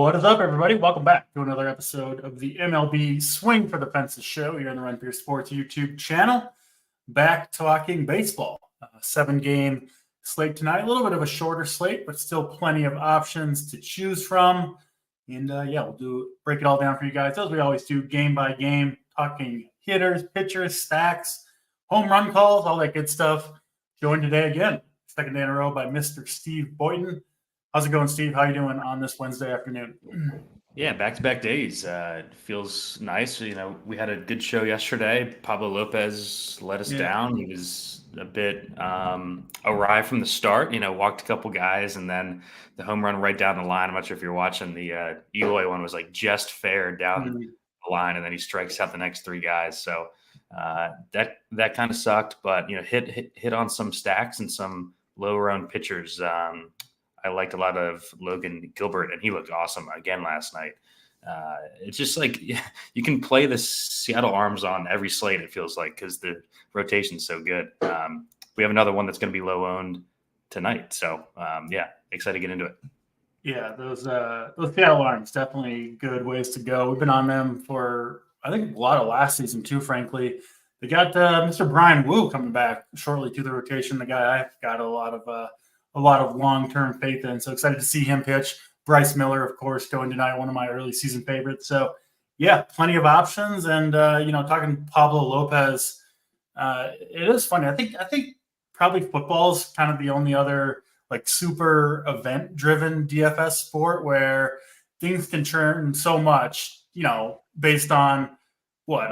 What is up, everybody? Welcome back to another episode of the MLB Swing for the Fences show here on the Run for Your Sports YouTube channel. Back talking baseball. 7-game slate tonight. A little bit of a shorter slate, but still plenty of options to choose from. And we'll break it all down for you guys, as we always do, game by game, talking hitters, pitchers, stacks, home run calls, all that good stuff. Joined today again, second day in a row, by Mr. Steve Boynton. How's it going, Steve? How are you doing on this Wednesday afternoon? Yeah, back-to-back days. It feels nice. We had a good show yesterday. Pablo Lopez let us down. He was a bit awry from the start. Walked a couple guys, and then the home run right down the line. I'm not sure if you're watching. The Eloy one was like just fair down the line, and then he strikes out the next three guys. So that kind of sucked. But hit on some stacks and some low-round pitchers. I liked a lot of Logan Gilbert, and he looked awesome again last night. It's just like you can play the Seattle arms on every slate, it feels like, because the rotation's so good. We have another one that's going to be low-owned tonight. So, excited to get into it. Yeah, those Seattle arms, definitely good ways to go. We've been on them for, I think, a lot of last season too, frankly. They got Mr. Brian Wu coming back shortly to the rotation, the guy I've got a lot of long-term faith in. So excited to see him pitch. Bryce Miller, of course, going tonight, one of my early season favorites. So, yeah, plenty of options. And, talking Pablo Lopez, it is funny. I think probably football's kind of the only other like super event-driven DFS sport where things can turn so much, based on what,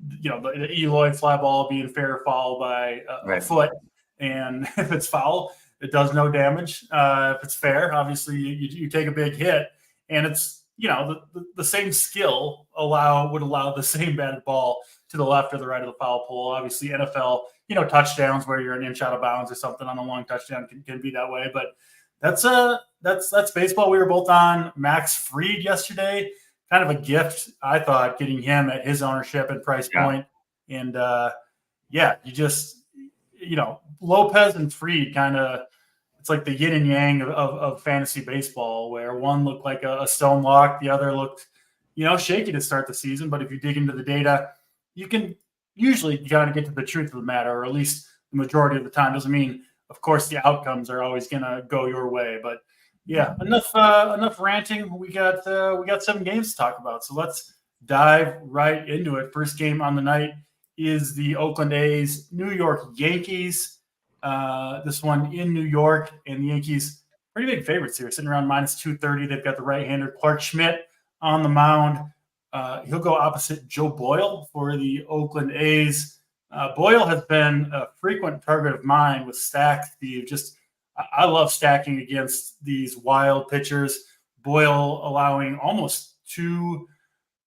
the Eloy fly ball being fair or foul by a foot. And if it's foul, it does no damage. If it's fair, obviously you take a big hit, and it's the same skill would allow the same batted ball to the left or the right of the foul pole. Obviously, NFL touchdowns where you're an inch out of bounds or something on a long touchdown can be that way. But that's baseball. We were both on Max Fried yesterday. Kind of a gift, I thought, getting him at his ownership and price point. And you just Lopez and Fried kind of, it's like the yin and yang of fantasy baseball, where one looked like a stone lock, the other looked, shaky to start the season. But if you dig into the data, you can usually kind of get to the truth of the matter, or at least the majority of the time. Doesn't mean, of course, the outcomes are always going to go your way. But yeah, enough ranting. We got 7 games to talk about. So let's dive right into it. First game on the night is the Oakland A's, New York Yankees. This one in New York, and the Yankees pretty big favorites here, sitting around minus 230. They've got the right-hander Clark Schmidt on the mound. He'll go opposite Joe Boyle for the Oakland A's. Boyle has been a frequent target of mine with stacks. I love stacking against these wild pitchers. Boyle allowing almost 2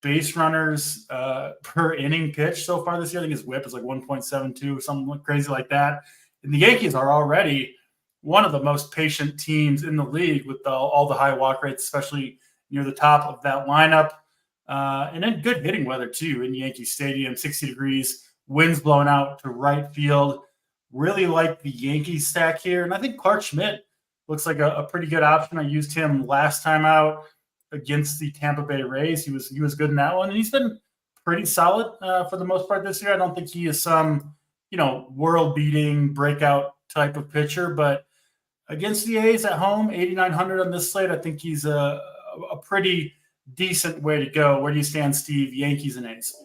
base runners per inning pitch so far this year. I think his whip is like 1.72, something crazy like that. And the Yankees are already one of the most patient teams in the league with all the high walk rates, especially near the top of that lineup. And then good hitting weather, too, in Yankee Stadium, 60 degrees, winds blowing out to right field. Really like the Yankees stack here. And I think Clark Schmidt looks like a pretty good option. I used him last time out against the Tampa Bay Rays. He was good in that one. And he's been pretty solid for the most part this year. I don't think he is some world-beating breakout type of pitcher, but against the A's at home, 8,900 on this slate, I think he's a pretty decent way to go. Where do you stand, Steve? Yankees and A's?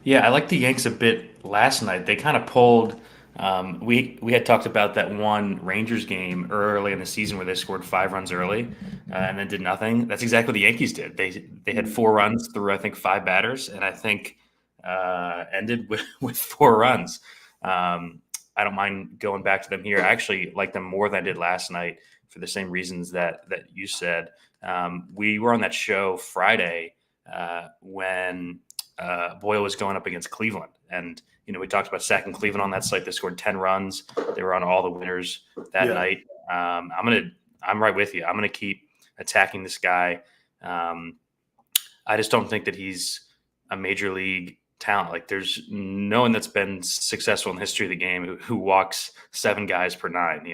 Yeah, I like the Yanks a bit last night. They kind of pulled. We had talked about that one Rangers game early in the season where they scored 5 runs early and then did nothing. That's exactly what the Yankees did. They had 4 runs through, I think, 5 batters, and I think ended with 4 runs. I don't mind going back to them here. I actually like them more than I did last night for the same reasons that you said. We were on that show Friday when Boyle was going up against Cleveland. And, we talked about stacking Cleveland on that slate. They scored 10 runs. They were on all the winners that night. I'm right with you. I'm going to keep attacking this guy. I just don't think that he's a major league talent. Like, there's no one that's been successful in the history of the game who walks 7 guys per 9,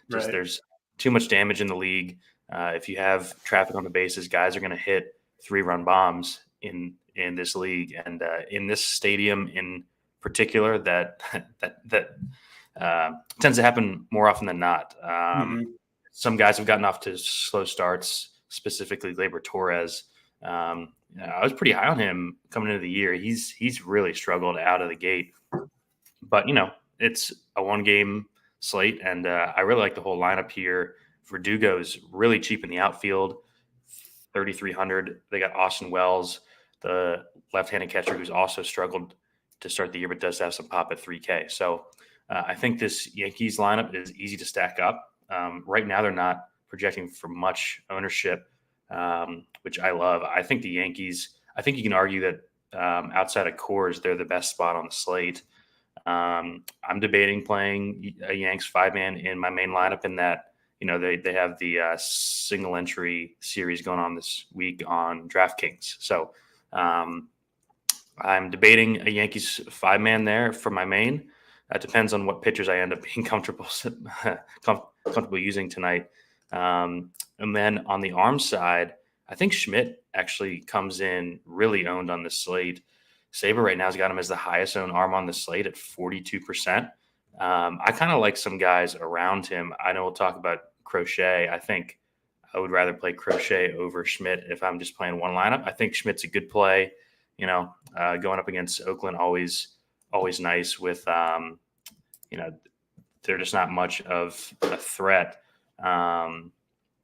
There's too much damage in the league. If you have traffic on the bases, guys are going to hit 3-run bombs in this league, and in this stadium in particular, that tends to happen more often than not. Some guys have gotten off to slow starts, specifically Gleyber Torres. I was pretty high on him coming into the year. He's really struggled out of the gate, but it's a 1-game slate, and I really like the whole lineup here. Verdugo's really cheap in the outfield, 3,300. They got Austin Wells, the left-handed catcher, who's also struggled to start the year, but does have some pop at 3K. So I think this Yankees lineup is easy to stack up. Right now, they're not projecting for much ownership, which I love. I think the Yankees, I think you can argue that outside of Coors, they're the best spot on the slate. I'm debating playing a Yanks 5-man in my main lineup in that, they have the single entry series going on this week on DraftKings. So I'm debating a Yankees 5-man there for my main. It depends on what pitchers I end up being comfortable using tonight. And then on the arm side, I think Schmidt actually comes in really owned on the slate. Saber right now has got him as the highest owned arm on the slate at 42%. I kind of like some guys around him. I know we'll talk about Crochet. I think I would rather play Crochet over Schmidt if I'm just playing one lineup. I think Schmidt's a good play. Going up against Oakland, always nice with, they're just not much of a threat.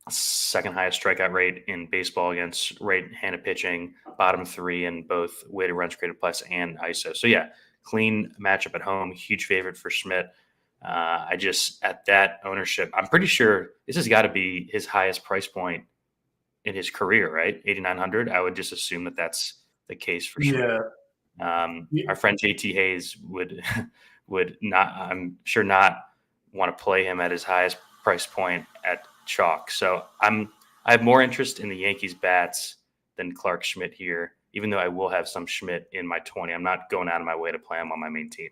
Second highest strikeout rate in baseball against right-handed pitching, bottom 3 in both weighted runs created plus and ISO. So yeah, clean matchup at home, huge favorite for Schmidt. I just, at that ownership, I'm pretty sure this has got to be his highest price point in his career, right? 8,900. I would just assume that that's the case for Schmidt. Our friend JT Hayes would not, I'm sure, not want to play him at his highest price point at chalk. So I have more interest in the Yankees bats than Clark Schmidt here, even though I will have some Schmidt in my 20. I'm not going out of my way to play him on my main team.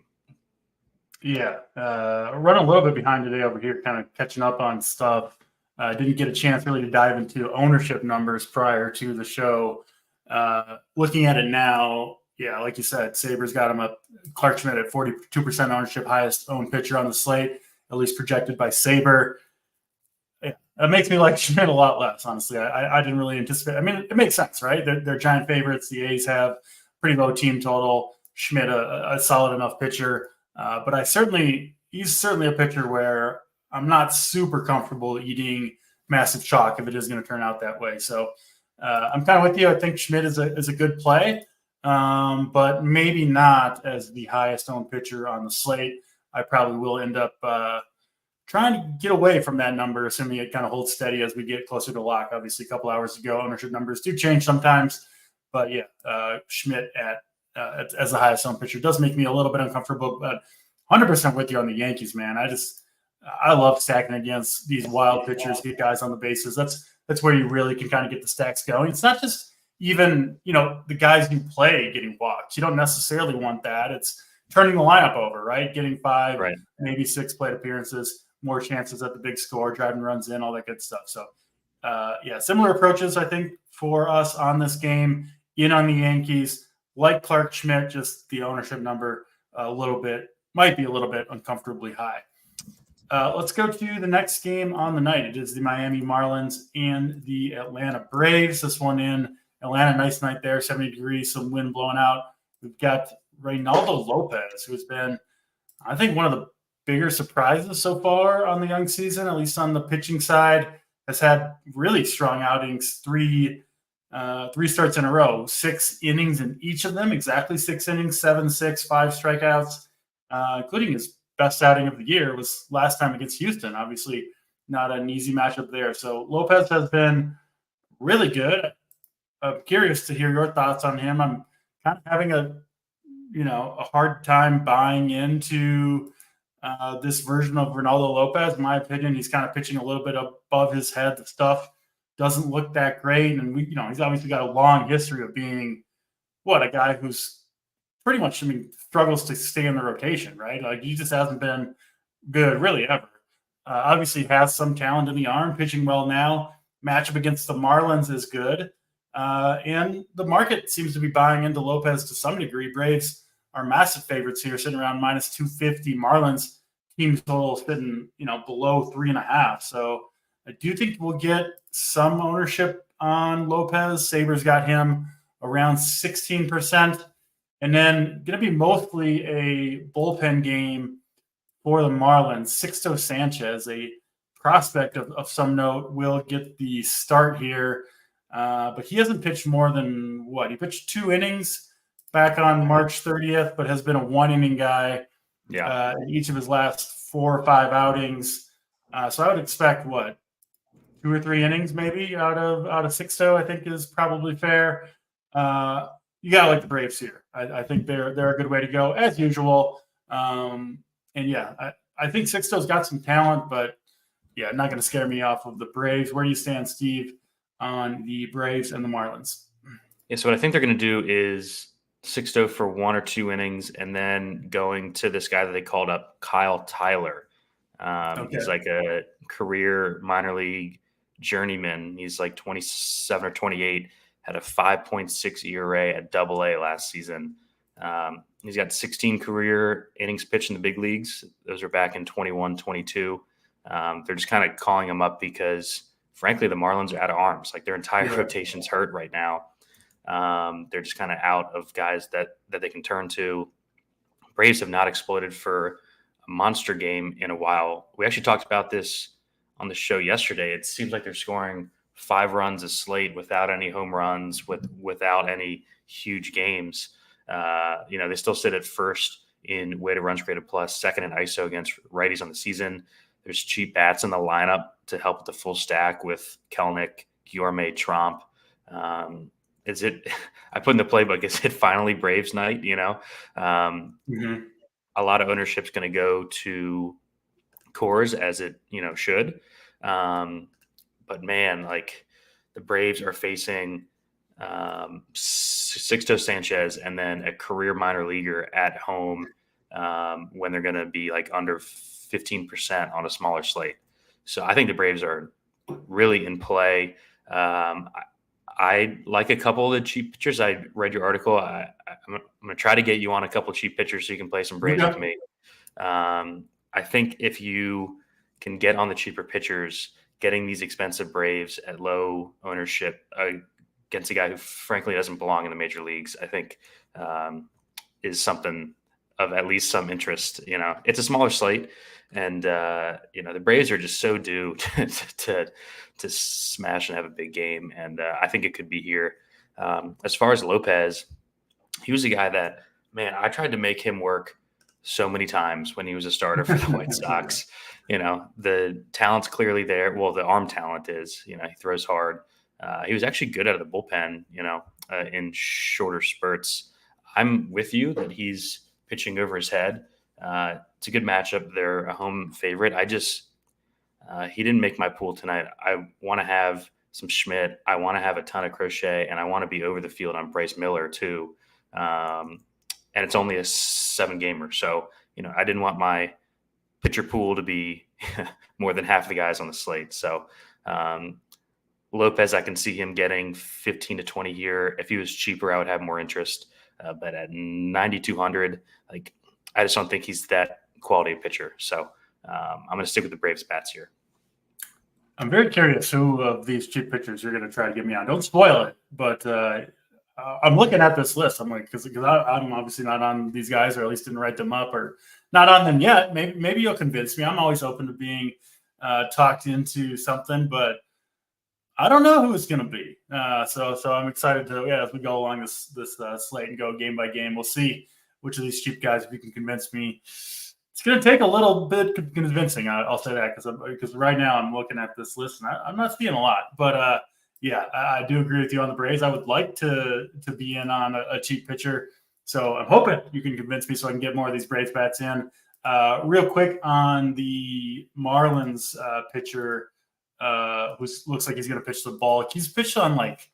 Yeah. Running a little bit behind today over here, kind of catching up on stuff. Didn't get a chance really to dive into ownership numbers prior to the show. Looking at it now, yeah, like you said, Sabres got him up. Clark Schmidt at 42% ownership, highest owned pitcher on the slate, at least projected by Sabre. It makes me like Schmidt a lot less, honestly. I didn't really anticipate. I mean, it makes sense, right? They're giant favorites. The A's have pretty low team total. Schmidt, a solid enough pitcher. But he's certainly a pitcher where I'm not super comfortable eating massive chalk if it is going to turn out that way. So I'm kind of with you. I think Schmidt is a good play, but maybe not as the highest owned pitcher on the slate. I probably will end up trying to get away from that number, assuming it kind of holds steady as we get closer to lock. Obviously, a couple hours ago, ownership numbers do change sometimes. But yeah, Schmidt as the highest owned pitcher does make me a little bit uncomfortable, but 100% with you on the Yankees, man. I love stacking against these wild pitchers, get guys on the bases. That's where you really can kind of get the stacks going. It's not just even, the guys you play getting walked. You don't necessarily want that. It's turning the lineup over, right? Getting 5, right, maybe 6 plate appearances, more chances at the big score, driving runs in, all that good stuff. So, similar approaches, I think, for us on this game. In on the Yankees, like Clark Schmidt, just the ownership number might be a little bit uncomfortably high. Let's go to the next game on the night. It is the Miami Marlins and the Atlanta Braves. This one in Atlanta, nice night there, 70 degrees, some wind blowing out. We've got Reynaldo Lopez, who has been, I think, one of the bigger surprises so far on the young season, at least on the pitching side. Has had really strong outings, three starts in a row, 6 innings in each of them, exactly 6 innings, 7-6, 5 strikeouts, including his best outing of the year was last time against Houston. Obviously, not an easy matchup there. So Lopez has been really good. I'm curious to hear your thoughts on him. I'm kind of having a hard time buying into this version of Reynaldo Lopez. In my opinion, he's kind of pitching a little bit above his head. The stuff doesn't look that great. And he's obviously got a long history of being a guy who's pretty much, struggles to stay in the rotation, right? Like, he just hasn't been good really ever. Obviously has some talent in the arm, pitching well now. matchup against the Marlins is good. And the market seems to be buying into Lopez to some degree. Braves are massive favorites here, sitting around minus 250. Marlins team total sitting, below 3.5. So I do think we'll get some ownership on Lopez. Sabres got him around 16%. And then going to be mostly a bullpen game for the Marlins. Sixto Sanchez, a prospect of some note, will get the start here. But he hasn't pitched more than He pitched 2 innings back on March 30th, but has been a 1-inning guy in each of his last 4 or 5 outings. So I would expect 2 or 3 innings maybe out of Sixto, I think is probably fair. You gotta like the Braves here. I think they're a good way to go as usual. I think Sixto's got some talent, but not going to scare me off of the Braves. Where do you stand, Steve, on the Braves and the Marlins? Yeah, so what I think they're going to do is Sixto for 1 or 2 innings, and then going to this guy that they called up, Kyle Tyler. He's like a career minor league journeyman. He's like 27 or 28. Had a 5.6 ERA at Double-A last season. He's got 16 career innings pitched in the big leagues. Those are back in 21, 22. They're just kind of calling him up because, frankly, the Marlins are out of arms. Like their entire rotation's hurt right now. They're just kind of out of guys that they can turn to. Braves have not exploded for a monster game in a while. We actually talked about this on the show yesterday. It seems like they're scoring 5 runs a slate without any home runs, without any huge games. They still sit at first in weighted runs created plus, second in ISO against righties on the season. There's cheap bats in the lineup to help with the full stack with Kelnick, Guillorme, Tromp. I put in the playbook, is it finally Braves night? A lot of ownership's going to go to Coors, as it, should. But man, like the Braves are facing Sixto Sanchez and then a career minor leaguer at home when they're going to be like under 15% on a smaller slate. So I think the Braves are really in play. I like a couple of the cheap pitchers. I read your article. I'm going to try to get you on a couple of cheap pitchers so you can play some Braves with me. I think if you can get on the cheaper pitchers, getting these expensive Braves at low ownership against a guy who frankly doesn't belong in the major leagues, I think is something of at least some interest. It's a smaller slate, and the Braves are just so due to smash and have a big game, and I think it could be here. As far as Lopez, he was a guy that, man, I tried to make him work so many times when he was a starter for the White Sox. The talent's clearly there. Well, the arm talent is. He throws hard. He was actually good out of the bullpen, in shorter spurts. I'm with you that he's pitching over his head. It's a good matchup. They're a home favorite. He didn't make my pool tonight. I want to have some Schmidt. I want to have a ton of Crochet, and I want to be over the field on Bryce Miller too. And it's only a 7-gamer. So, I didn't want my pitcher pool to be more than half the guys on the slate. So Lopez, I can see him getting 15 to 20 here. If he was cheaper, I would have more interest. But at 9,200, I just don't think he's that quality of pitcher. So I'm going to stick with the Braves bats here. I'm very curious who of these cheap pitchers you're going to try to get me on. Don't spoil it, but I'm looking at this list. I'm like, because I'm obviously not on these guys, or at least didn't write them up, or not on them yet. Maybe you'll convince me. I'm always open to being talked into something, but I don't know who it's going to be. So I'm excited to, as we go along this slate and go game by game, we'll see which of these cheap guys, if you can convince me. It's going to take a little bit convincing. I'll say that because right now I'm looking at this list and I'm not seeing a lot. But I do agree with you on the Braves. I would like to be in on a cheap pitcher. So I'm hoping you can convince me so I can get more of these Braves bats in. Real quick on the Marlins pitcher, who looks like he's going to pitch the ball. He's pitched on like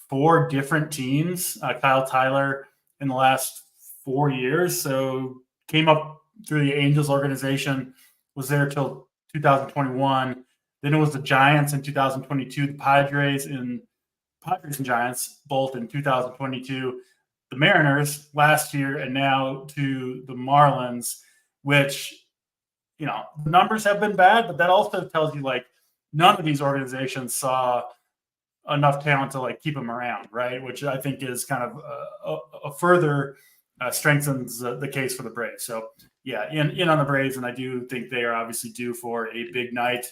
4 different teams. Kyle Tyler in the last 4 years. So came up through the Angels organization, was there till 2021. Then it was the Giants in 2022, the Padres and Giants both in 2022, the Mariners last year, and now to the Marlins, which, the numbers have been bad, but that also tells you like none of these organizations saw enough talent to like keep them around, right? Which I think is kind of a further strengthens the case for the Braves. So yeah, in on the Braves, and I do think they are obviously due for a big night,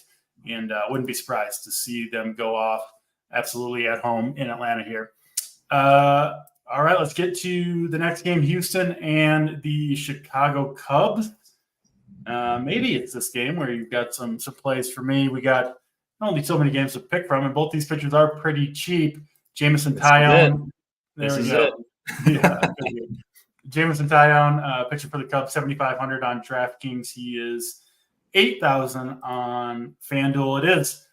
and wouldn't be surprised to see them go off absolutely at home in Atlanta here. All right, let's get to the next game, Houston and the Chicago Cubs. Maybe it's this game where you've got some plays for me. We got only so many games to pick from, and both these pitchers are pretty cheap. Jameson Taillon. This is it. Yeah. Jameson Taillon, pitching for the Cubs, 7,500 on DraftKings. He is 8,000 on FanDuel. It is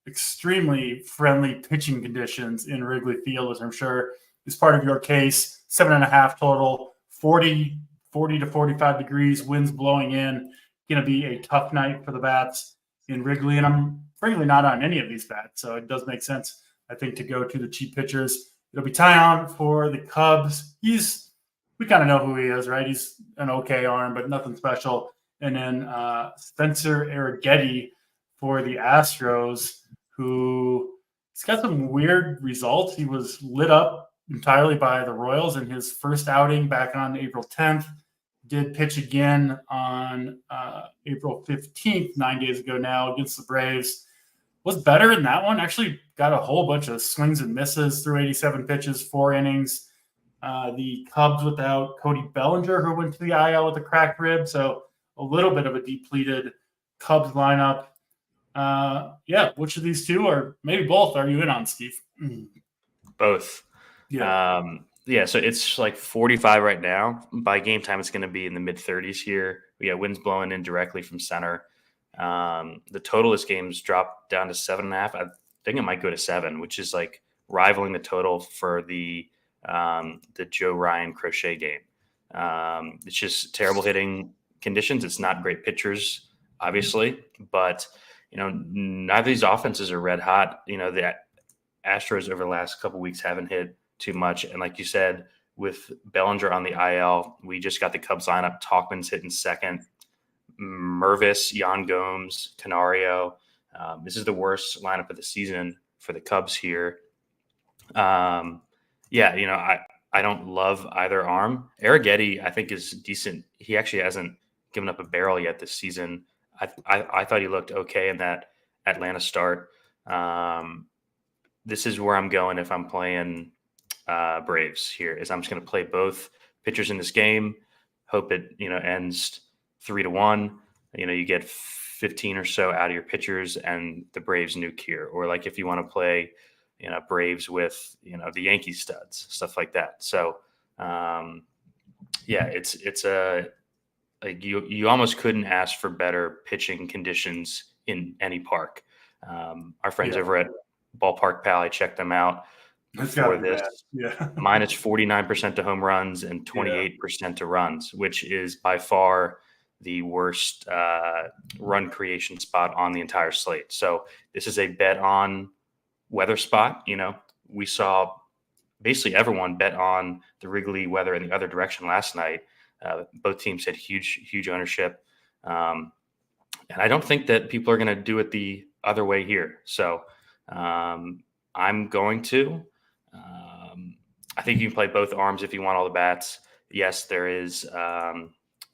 extremely friendly pitching conditions in Wrigley Field, as I'm sure is part of your case. 7.5 total, 40 to 45 degrees, winds blowing in. Going to be a tough night for the bats in Wrigley, and I'm frankly not on any of these bats, so it does make sense, I think, to go to the cheap pitchers. It'll be Taillon for the Cubs. We kind of know who he is, right? He's an okay arm, but nothing special. And then Spencer Arrighetti for the Astros, who he's got some weird results. He was lit up entirely by the Royals in his first outing back on April 10th. Did pitch again on April 15th, 9 days ago now, against the Braves. Was better in that one. Actually got a whole bunch of swings and misses through 87 pitches, 4 innings. The Cubs without Cody Bellinger, who went to the IL with a cracked rib. So a little bit of a depleted Cubs lineup. Which of these two, or maybe both, are you in on, Steve? Both. Yeah. So it's like 45 right now. By game time, it's going to be in the mid-30s here. We got winds blowing in directly from center. The total this game's dropped down to 7.5. I think it might go to 7, which is like rivaling the total for the Joe Ryan Crochet game. It's just terrible hitting conditions. It's not great pitchers, obviously, but neither of these offenses are red hot. The Astros over the last couple of weeks haven't hit too much, and like you said, with Bellinger on the IL, we just got the Cubs lineup. Talkman's hitting second, Mervis, Yan Gomes, Canario. This is the worst lineup of the season for the Cubs here. I don't love either arm. Arrighetti, I think, is decent. He actually hasn't given up a barrel yet this season. I thought he looked okay in that Atlanta start. This is where I'm going if I'm playing Braves here. Is I'm just going to play both pitchers in this game. Hope it ends 3-1. You get 15 or so out of your pitchers, and the Braves nuke here. Or like if you want to play Braves with the Yankees studs, stuff like that. So it's a like you almost couldn't ask for better pitching conditions in any park. Our friends over at Ballpark Pal, I checked them out before this. Minus 49% to home runs and 28% to runs, which is by far the worst run creation spot on the entire slate. So this is a bet on weather spot. We saw basically everyone bet on the Wrigley weather in the other direction last night. Both teams had huge ownership. And I don't think that people are going to do it the other way here. So I'm going to. I think you can play both arms if you want all the bats. Yes, there is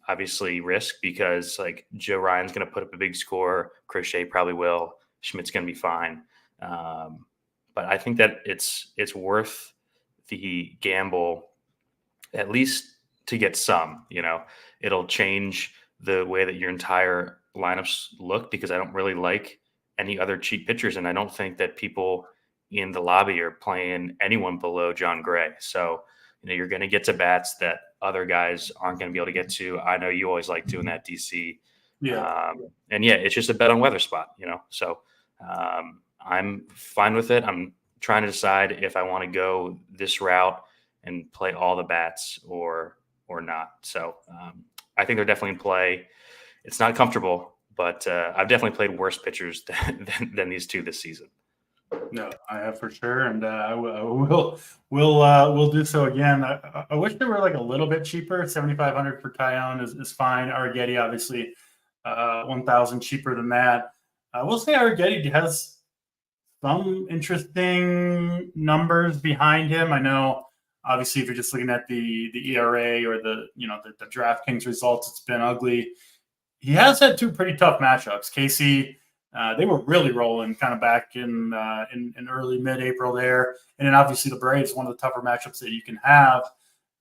obviously risk because like Joe Ryan's going to put up a big score. Crochet probably will. Schmidt's going to be fine. But I think that it's worth the gamble, at least to get some. It'll change the way that your entire lineups look because I don't really like any other cheap pitchers, and I don't think that people in the lobby are playing anyone below John Gray. So you're going to get to bats that other guys aren't going to be able to get to. I know you always like doing that, DC. It's just a bet on weather spot. So I'm fine with it. I'm trying to decide if I want to go this route and play all the bats or not. So I think they're definitely in play. It's not comfortable, but I've definitely played worse pitchers than these two this season. No, I have for sure, and we'll do so again. I wish they were like a little bit cheaper. 7,500 for Tyone is fine. Arrighetti obviously 1,000 cheaper than that. I will say Arrighetti has some interesting numbers behind him. I know, obviously, if you're just looking at the ERA or the DraftKings results, it's been ugly. He has had two pretty tough matchups. KC, they were really rolling kind of back in early mid-April there, and then obviously the Braves, one of the tougher matchups that you can have.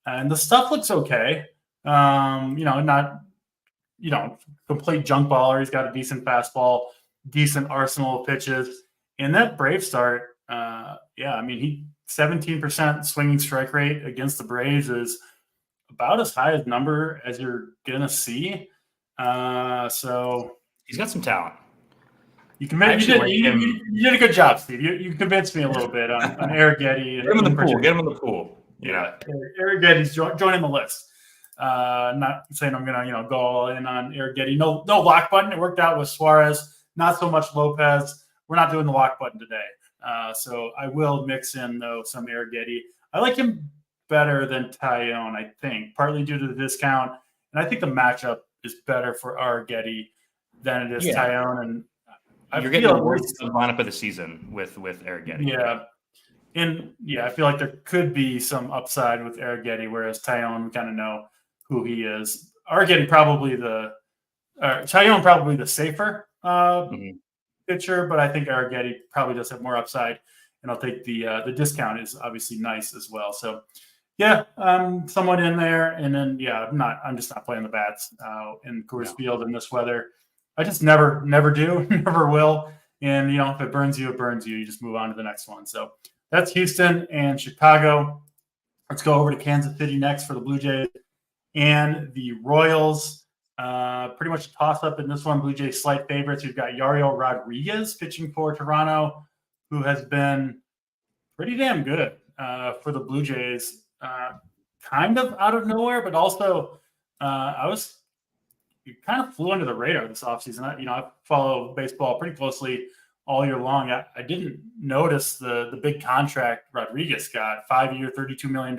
And the stuff looks okay. Not complete junk baller. He's got a decent fastball, decent arsenal of pitches. And that Brave start, he 17% swinging strike rate against the Braves is about as high a number as you're gonna see. So he's got some talent. You did a good job, Steve. You convinced me a little bit on Arrighetti. Get him in the pool. Get him in the pool. Yeah, Arrighetti's joining the list. Not saying I'm gonna go all in on Arrighetti. No lock button. It worked out with Suarez. Not so much Lopez. We're not doing the lock button today. So I will mix in though some Arrighetti. I like him better than Tyone, I think, partly due to the discount, and I think the matchup is better for Arrighetti than it is Tyone. And you're getting the worst lineup of the season with Arrighetti. Yeah. And I feel like there could be some upside with Arrighetti, whereas Tyone, we kind of know who he is. Arrighetti Tyone probably the safer pitcher, but I think Arrighetti probably does have more upside. And I'll take the discount is obviously nice as well. So somewhat in there. And then I'm just not playing the bats in Coors Field in this weather. I just never do, never will. And, if it burns you, it burns you. You just move on to the next one. So that's Houston and Chicago. Let's go over to Kansas City next for the Blue Jays and the Royals. Pretty much a toss-up in this one. Blue Jays slight favorites. We've got Yariel Rodriguez pitching for Toronto, who has been pretty damn good for the Blue Jays. Kind of out of nowhere, but also you kind of flew under the radar this offseason. I follow baseball pretty closely all year long. I didn't notice the big contract Rodriguez got, 5-year, $32 million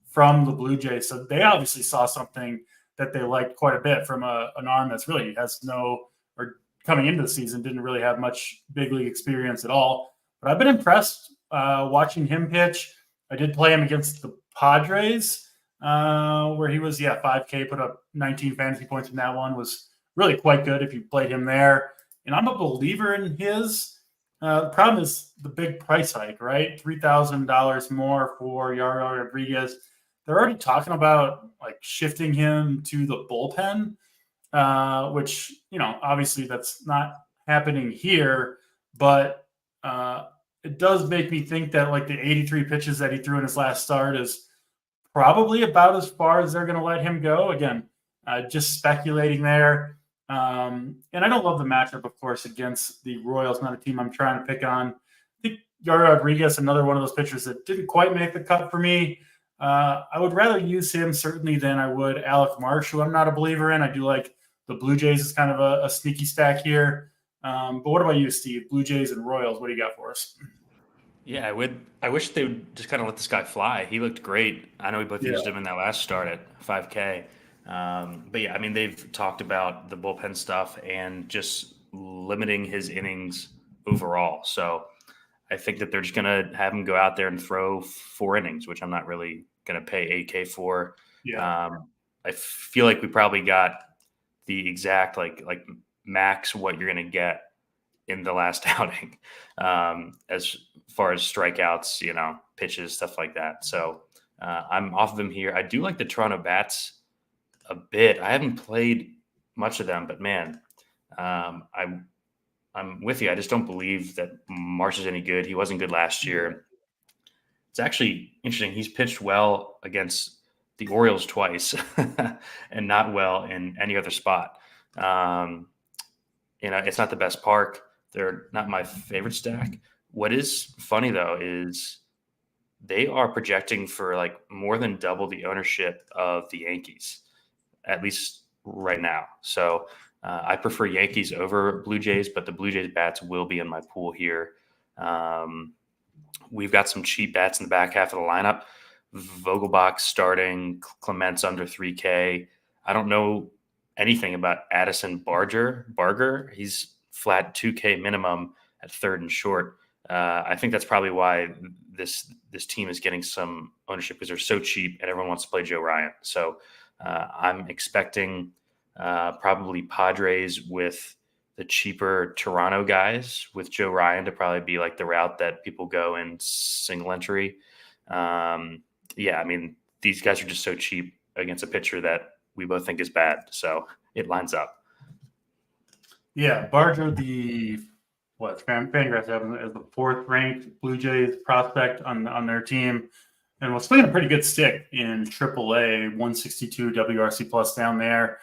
from the Blue Jays. So they obviously saw something that they liked quite a bit from an arm that's really coming into the season, didn't really have much big league experience at all. But I've been impressed watching him pitch. I did play him against the Padres, where he was, 5K, put up 19 fantasy points in that one, was really quite good if you played him there. And I'm a believer in his. The problem is the big price hike, right? $3,000 more for Yariel Rodriguez. They're already talking about shifting him to the bullpen, which, obviously that's not happening here, but it does make me think that the 83 pitches that he threw in his last start is probably about as far as they're going to let him go. Again, just speculating there. And I don't love the matchup, of course, against the Royals, not a team I'm trying to pick on. I think Yariel Rodriguez, another one of those pitchers that didn't quite make the cut for me. I would rather use him certainly than I would Alec Marsh, who I'm not a believer in. I do like the Blue Jays as kind of a sneaky stack here. But what about you, Steve? Blue Jays and Royals, what do you got for us? Yeah, I wish they would just kind of let this guy fly. He looked great. I know we both used him in that last start at 5K. But they've talked about the bullpen stuff and just limiting his innings overall. So I think that they're just going to have him go out there and throw 4 innings, which I'm not really going to pay 8K for. Yeah. I feel like we probably got the exact like max what you're going to get in the last outing, as far as strikeouts, pitches, stuff like that. So I'm off of him here. I do like the Toronto bats a bit. I haven't played much of them, but man, I'm with you. I just don't believe that Marsh is any good. He wasn't good last year. It's actually interesting. He's pitched well against the Orioles twice and not well in any other spot. It's not the best park. They're not my favorite stack. What is funny, though, is they are projecting for more than double the ownership of the Yankees, at least right now. So I prefer Yankees over Blue Jays, but the Blue Jays bats will be in my pool here. We've got some cheap bats in the back half of the lineup. Vogelbach starting, Clement's under 3K. I don't know anything about Addison Barger. He's flat 2K minimum at third and short. I think that's probably why this team is getting some ownership, because they're so cheap and everyone wants to play Joe Ryan. So I'm expecting probably Padres with the cheaper Toronto guys, with Joe Ryan to probably be like the route that people go in single entry. Yeah, I mean, these guys are just so cheap against a pitcher that we both think is bad. So it lines up. Yeah, Barger, Fangraphs have him as the 4th ranked Blue Jays prospect on their team, and was playing a pretty good stick in AAA, 162 WRC plus down there,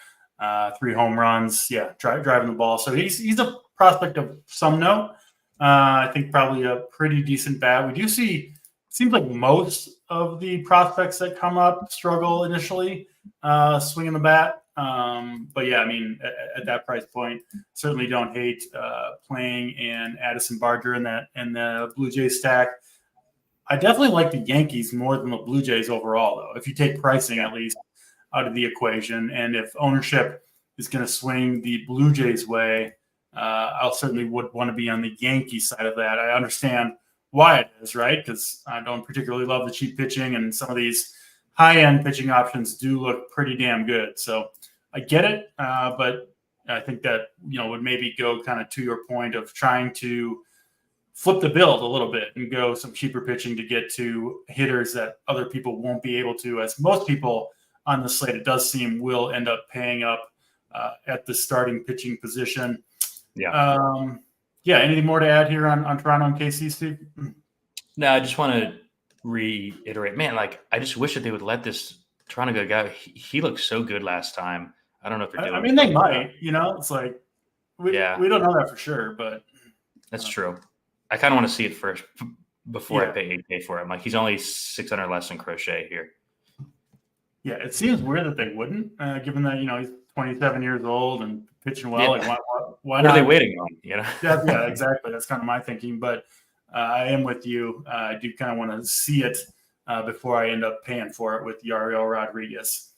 3 home runs. Yeah, driving the ball. So he's a prospect of some note. I think probably a pretty decent bat. We do see, seems like most of the prospects that come up struggle initially swinging the bat. But yeah, I mean, at that price point, certainly don't hate playing in Addison Barger in the Blue Jays stack. I definitely like the Yankees more than the Blue Jays overall, though, if you take pricing at least out of the equation. And if ownership is going to swing the Blue Jays way, I'll certainly would want to be on the Yankee side of that. I understand why it is, right? Because I don't particularly love the cheap pitching, and some of these high-end pitching options do look pretty damn good. So I get it, but I think that, would maybe go kind of to your point of trying to flip the build a little bit and go some cheaper pitching to get to hitters that other people won't be able to, as most people on the slate, it does seem, will end up paying up at the starting pitching position. Yeah. Anything more to add here on Toronto and KC, Steve? No, I just want to reiterate, man, I just wish that they would let this Toronto guy. He looked so good last time. I don't know if they're doing. I mean, they might. It's like we don't know that for sure, but that's true. I kind of want to see it first before I pay 8K for him. He's only 600 less than Crochet here. Yeah, it seems weird that they wouldn't, given that he's 27 years old and pitching well. Yeah. Why what not? are they waiting on? Yeah, exactly. That's kind of my thinking. But I am with you. I do kind of want to see it before I end up paying for it with Yariel Rodriguez.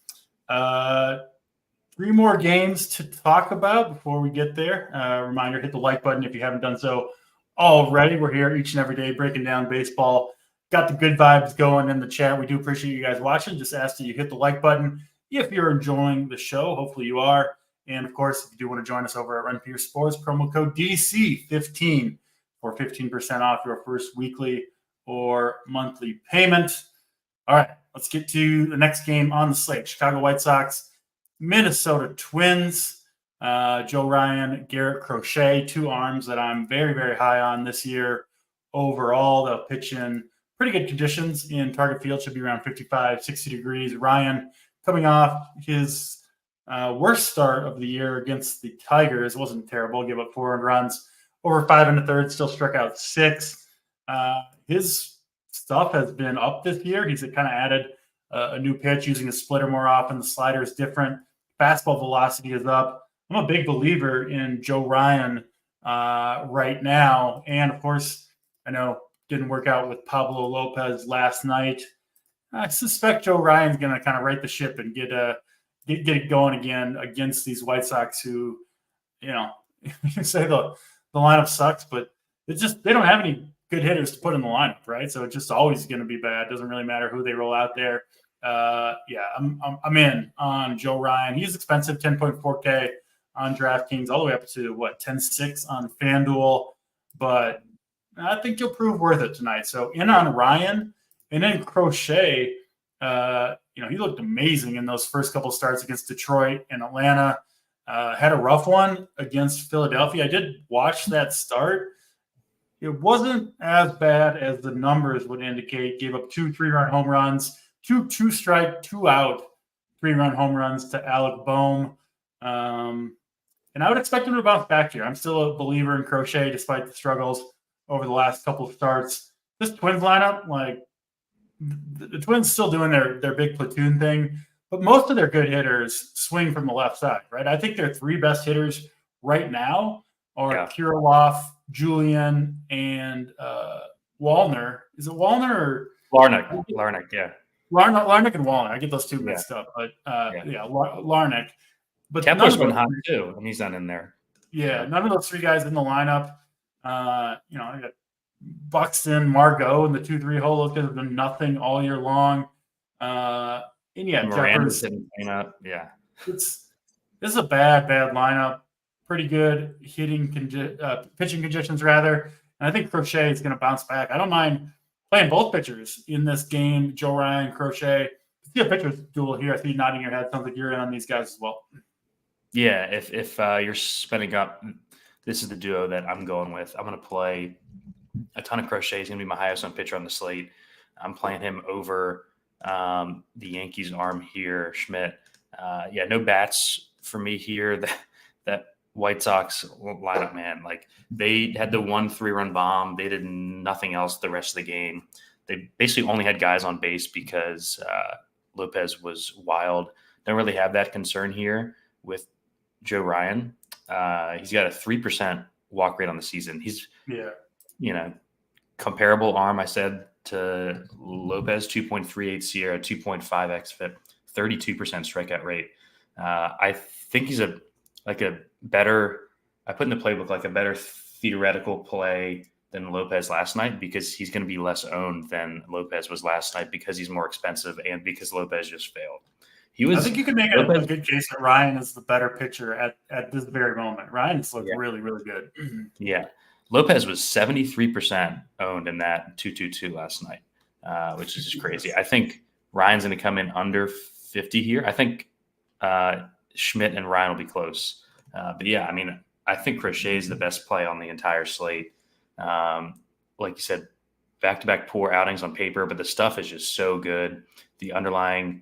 3 more games to talk about before we get there. Reminder, hit the like button if you haven't done so already. We're here each and every day breaking down baseball. Got the good vibes going in the chat. We do appreciate you guys watching. Just ask that you hit the like button if you're enjoying the show. Hopefully you are. And, of course, if you do want to join us over at Run Peer Sports, promo code DC15 for 15% off your first weekly or monthly payment. All right, let's get to the next game on the slate. Chicago White Sox, Minnesota Twins. Joe Ryan, Garrett Crochet, 2 arms that I'm very, very high on this year. Overall, they'll pitch in pretty good conditions in Target Field. Should be around 55, 60 degrees. Ryan coming off his worst start of the year against the Tigers. It wasn't terrible. Gave up 4 earned runs, over 5 1/3, still struck out 6. His stuff has been up this year. He's kind of added a new pitch, using a splitter more often. The slider is different. Fastball velocity is up. I'm a big believer in Joe Ryan right now. And, of course, I know didn't work out with Pablo Lopez last night. I suspect Joe Ryan's going to kind of right the ship and get it going again against these White Sox who, you say the lineup sucks, but it's just they don't have any good hitters to put in the lineup, right? So it's just always going to be bad. Doesn't really matter who they roll out there. I'm in on Joe Ryan. He's expensive, 10.4K on DraftKings, all the way up to 10.6 on FanDuel, but I think you'll prove worth it tonight. So in on Ryan, and then Crochet. He looked amazing in those first couple starts against Detroit and Atlanta. Had a rough one against Philadelphia. I did watch that start. It wasn't as bad as the numbers would indicate. Gave up 2 3-run home runs, 2 2-strike, 2-out 3-run home runs to Alec Boehm. And I would expect him to bounce back here. I'm still a believer in Crochet despite the struggles over the last couple of starts. This Twins lineup, the Twins still doing their big platoon thing, but most of their good hitters swing from the left side, right? I think their three best hitters right now are Kirilloff, Julian, and Wallner. Is it Wallner or Larnach, yeah. Larnach and Wallner. I get those two mixed up, but Larnach. But Kepler's been hot too, and he's not in there. Yeah, none of those three guys in the lineup. I got Buxton, Margot, and the 2-3 hole. Those guys have done nothing all year long. And Miranda's didn't clean up. Yeah, this is a bad lineup. Pretty good pitching conditions rather. And I think Crochet is going to bounce back. I don't mind playing both pitchers in this game. Joe Ryan, Crochet. I see a pitcher's duel here. I see you nodding your head. Sounds like you're in on these guys as well. Yeah, if you're spending up, this is the duo that I'm going with. I'm going to play a ton of Crochet. He's going to be my highest owned pitcher on the slate. I'm playing him over the Yankees arm here, Schmidt. No bats for me here. That White Sox lineup, man, like they had the 1 3-run bomb. They did nothing else the rest of the game. They basically only had guys on base because Lopez was wild. Don't really have that concern here with Joe Ryan. He's got a 3% walk rate on the season. He's, comparable arm, I said, to Lopez, 2.38 Sierra, 2.5 xFIP, 32% strikeout rate. I think he's a better, I put in the playbook like a better theoretical play than Lopez last night because he's going to be less owned than Lopez was last night because he's more expensive and because Lopez just failed. I think you could make a good case that Ryan is the better pitcher at this very moment. Ryan's looked really, really good. Yeah. Lopez was 73% owned in that 2-2-2 last night, which is just crazy. I think Ryan's going to come in under 50 here. I think Schmidt and Ryan will be close. I think Crochet is the best play on the entire slate. Like you said, back-to-back poor outings on paper, but the stuff is just so good. The underlying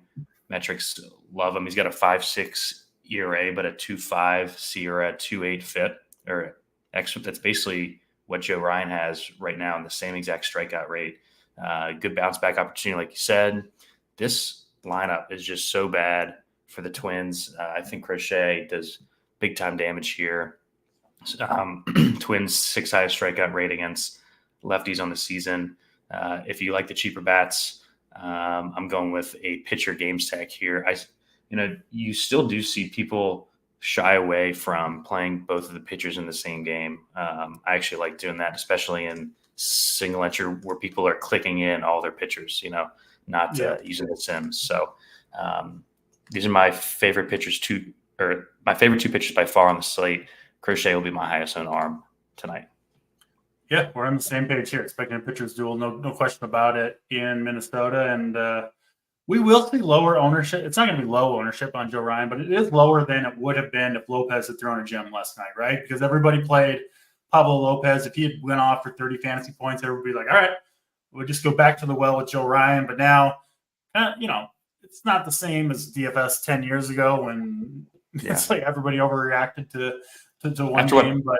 metrics love him. He's got a 5.6 ERA, but a 2.5 Sierra, 2.8 FIP or extra. That's basically what Joe Ryan has right now in the same exact strikeout rate. Good bounce back opportunity, like you said. This lineup is just so bad for the Twins. I think Crochet does big time damage here. Twins 6th highest strikeout rate against lefties on the season. If you like the cheaper bats, I'm going with a pitcher game stack here. You still do see people shy away from playing both of the pitchers in the same game. I actually like doing that, especially in single entry where people are clicking in all their pitchers, not using the sims. So these are my favorite pitchers my favorite two pitchers by far on the slate. Crochet will be my highest owned arm tonight. Yeah, we're on the same page here. Expecting a pitcher's duel, no question about it in Minnesota. And we will see lower ownership. It's not going to be low ownership on Joe Ryan, but it is lower than it would have been if Lopez had thrown a gem last night, right? Because everybody played Pablo Lopez. If he had went off for 30 fantasy points, everybody would be like, all right, we'll just go back to the well with Joe Ryan. But now, it's not the same as DFS 10 years ago when it's like everybody overreacted to one game. But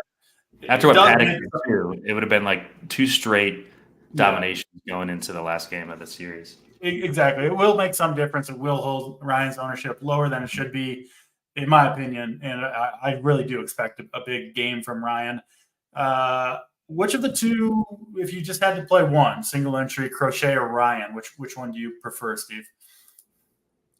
after what Paddock did too, it would have been like 2 straight dominations going into the last game of the series. Exactly. It will make some difference. It will hold Ryan's ownership lower than it should be, in my opinion. And I really do expect a big game from Ryan. Which of the two, if you just had to play one, single entry, Crochet or Ryan, which one do you prefer, Steve?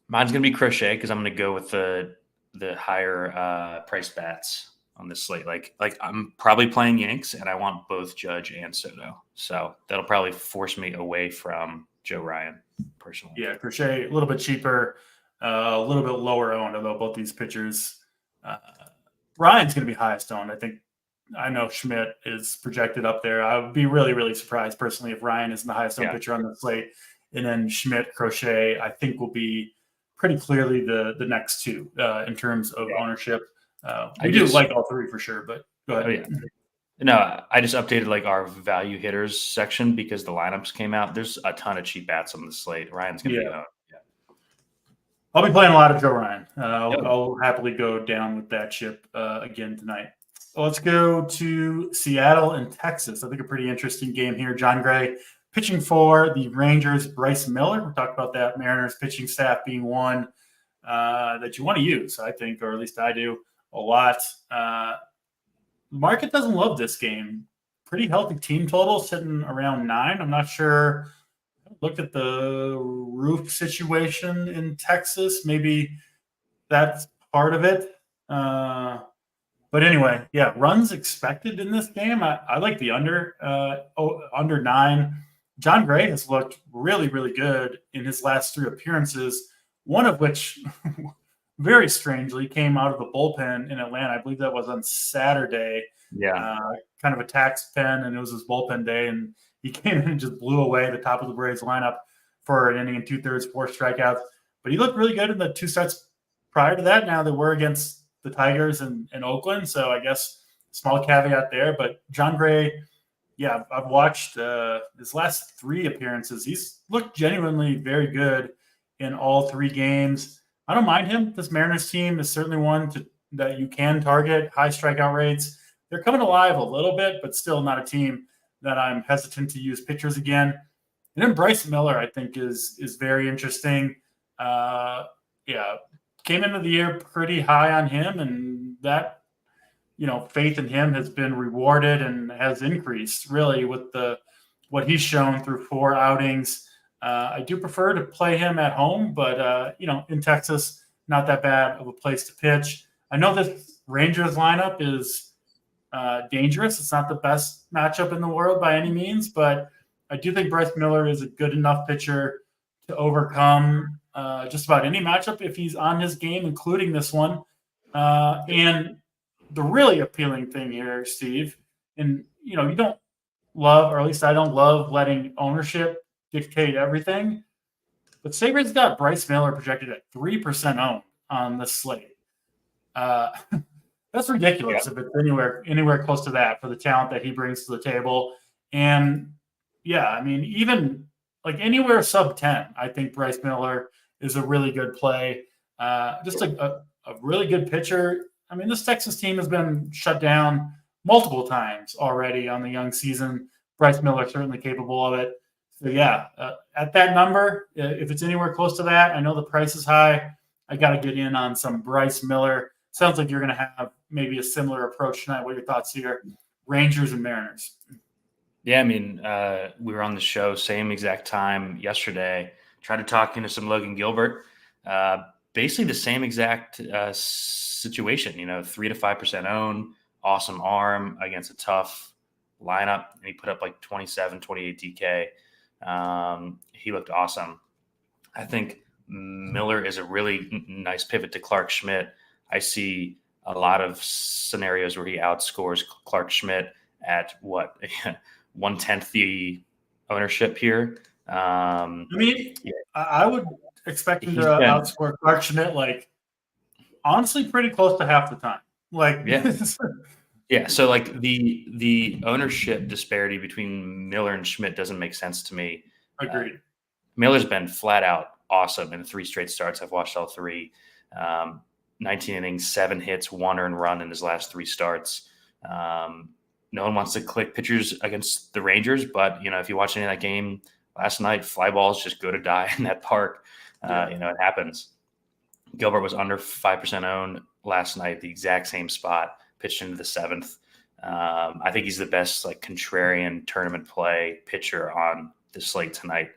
Mine's going to be Crochet because I'm going to go with the higher price bats on this slate. Like I'm probably playing Yanks and I want both Judge and Soto. So that'll probably force me away from Joe Ryan personally. Yeah, Crochet, a little bit cheaper, a little bit lower owned, although both these pitchers. Ryan's going to be highest owned. I know Schmidt is projected up there. I would be really, really surprised personally if Ryan is the highest owned pitcher on the slate. And then Schmidt, Crochet, I think will be pretty clearly the next two in terms of ownership. I do like all three for sure, but go ahead. Oh, yeah. No, I just updated like our value hitters section because the lineups came out. There's a ton of cheap bats on the slate. Ryan's going to be out. Yeah. I'll be playing a lot of Joe Ryan. I'll happily go down with that ship again tonight. Let's go to Seattle and Texas. I think a pretty interesting game here. John Gray pitching for the Rangers. Bryce Miller. We talked about that. Mariners pitching staff being one. that you want to use, I think, or at least I do a lot. The market doesn't love this game. Pretty healthy team total sitting around 9. I'm not sure. Look at the roof situation in Texas. Maybe that's part of it. But anyway, yeah, runs expected in this game. I like the under 9. John Gray has looked really, really good in his last 3 appearances, one of which very strangely came out of the bullpen in Atlanta. I believe that was on Saturday. Yeah. Kind of a tax pen, and it was his bullpen day, and he came in and just blew away the top of the Braves lineup for an inning and 2/3, 4 strikeouts. But he looked really good in the 2 starts prior to that. Now they were against the Tigers and Oakland, so I guess small caveat there. But John Gray, yeah, I've watched his last 3 appearances. He's looked genuinely very good in all 3 games. I don't mind him. This Mariners team is certainly one that you can target. High strikeout rates. They're coming alive a little bit, but still not a team that I'm hesitant to use pitchers again. And then Bryce Miller, I think, is very interesting. Came into the year pretty high on him, and that faith in him has been rewarded and has increased really with what he's shown through 4 outings. I do prefer to play him at home, but in Texas, not that bad of a place to pitch. I know this Rangers lineup is dangerous. It's not the best matchup in the world by any means, but I do think Bryce Miller is a good enough pitcher to overcome just about any matchup if he's on his game, including this one. And the really appealing thing here, Steve, and you don't love, or at least I don't love, letting ownership dictate everything. But Sabres got Bryce Miller projected at 3% owned on the slate. That's ridiculous if it's anywhere close to that for the talent that he brings to the table. And yeah, I mean, even like anywhere sub 10, I think Bryce Miller is a really good play. Just a really good pitcher. I mean, this Texas team has been shut down multiple times already on the young season. Bryce Miller certainly capable of it. So yeah, at that number, if it's anywhere close to that, I know the price is high. I got to get in on some Bryce Miller. Sounds like you're going to have maybe a similar approach tonight. What are your thoughts here? Rangers and Mariners. Yeah, I mean, we were on the show same exact time yesterday. Tried to talk into some Logan Gilbert. Basically the same exact situation. 3 to 5% own, awesome arm against a tough lineup, and he put up like 27, 28 DK. He looked awesome. I think Miller is a really nice pivot to Clark Schmidt. I see a lot of scenarios where he outscores Clark Schmidt at 1/10 the ownership here. I would expect him to outscore Clark Schmidt, like, honestly, pretty close to half the time. Yeah. So like the ownership disparity between Miller and Schmidt doesn't make sense to me. Agreed. Miller's been flat out awesome in 3 straight starts. I've watched all 3. 19 innings, 7 hits, 1 earned run in his last 3 starts. No one wants to click pitchers against the Rangers, but if you watch any of that game last night, fly balls just go to die in that park. It happens. Gilbert was under 5% owned last night, the exact same spot, pitched into the 7th. I think he's the best contrarian tournament play pitcher on the slate tonight,